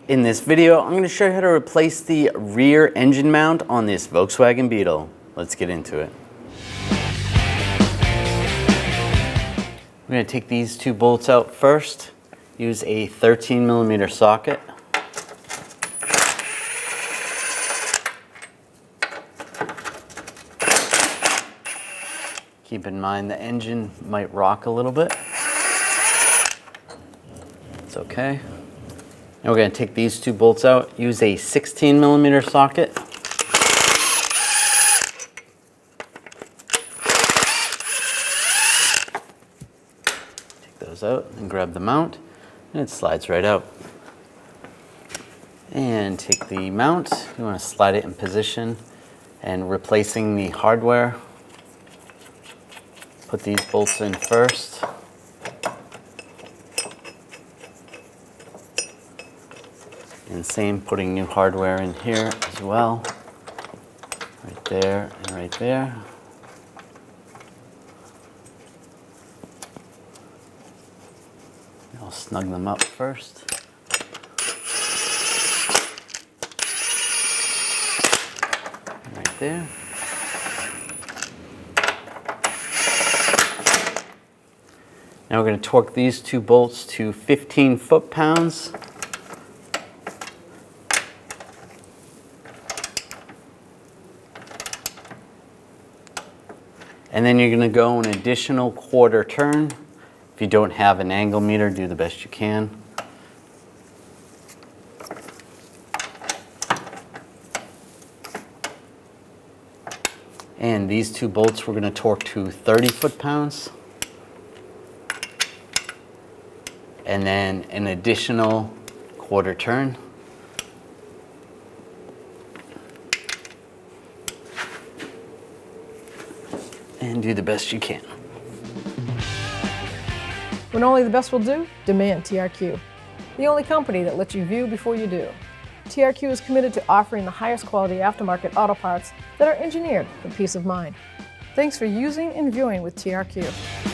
In this video, I'm going to show you how to replace the rear engine mount on this Volkswagen Beetle. Let's get into it. We're going to take these two bolts out first. Use a 13mm socket. Keep in mind the engine might rock a little bit. It's okay. Now we're going to take these two bolts out. Use a 16mm socket. Take those out and grab the mount, and it slides right out. And take the mount. You want to slide it in position, and replacing the hardware. Put these bolts in first. And same, putting new hardware in here as well. Right there and right there. I'll snug them up first. Right there. Now we're going to torque these two bolts to 15 foot-pounds. And then you're going to go an additional quarter turn. If you don't have an angle meter, do the best you can. And these two bolts we're going to torque to 30 foot-pounds. And then an additional quarter turn. And do the best you can. When only the best will do, demand TRQ. The only company that lets you view before you do. TRQ is committed to offering the highest quality aftermarket auto parts that are engineered for peace of mind. Thanks for using and viewing with TRQ.